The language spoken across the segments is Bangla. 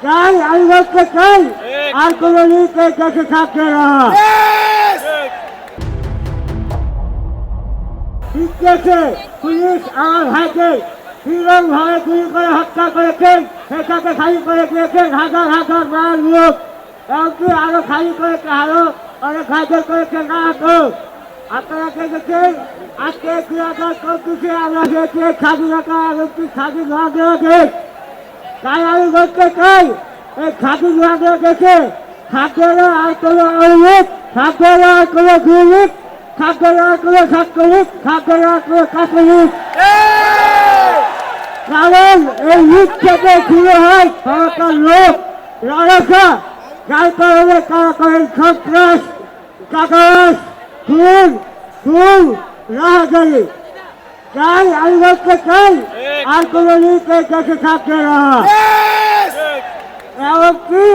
তাই আমি বলতে চাই আর কোনো লিগ এই দেশে থাকবে না। বিদেশে পুলিশ আমার ভাইকে নির্মমভাবে গুলি করে হত্যা করেছেন, সেটাকে খালি করে দিয়েছেন হাজার হাজার বার লোক, এমনকি আরো খালি করেছে, আরো অনেক হাজার করেছে না। তো আপনারা দেখেছেন আজকে 2024 আমরা পেয়েছি স্বাধীনতা এমনকি স্বাধীন না দেওয়া দেশ। তাই আমি বলতে চাই এই স্বাধীন না দেওয়া দেশে থাকবে না আর কোনো অভিযোগ, থাকবে না আর কোনো দুর্নীতি, থাকবে না আর কোনো ছাত্রলীগ, থাকবে না আর কোনো ছাত্রলীগ। কারণ এই লিগ থেকে শুরু হয় সরকার লোক লালসা, যার কারণে তারা করেন সন্ত্রাস, চাঁদাবাজ, খুন, রাহাজানি। তাই আমি বলতে চাই আর কোনো লিগ এই দেশে থাকবে না। এমনকি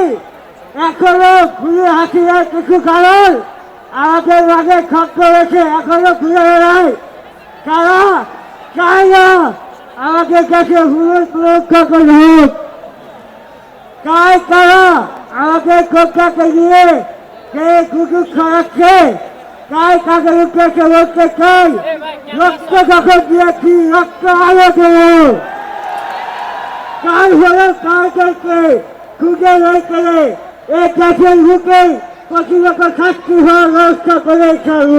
এখনো খুলে হাসিনার কিছু কারণ আমাদের মাঝে ছত্র রয়েছে, এখনো খুলে বেড়ায়। তারা চায় না আমাদের দেশে হুমুর সুরক্ষা করে হোক, তাই তারা আমাদের কোটাকে নিয়ে যে গুজব ছড়াচ্ছে, তাই তাদের উদ্দেশ্যে বলতে চাই রক্ত যখন দিয়েছি রক্ত আলো দেব। তাই হলো তাদেরকে খুঁজে বের করে এই দেশের বুকে প্রতিরক্ষা শাস্তি হওয়ার ব্যবস্থা করে ছাড়ব।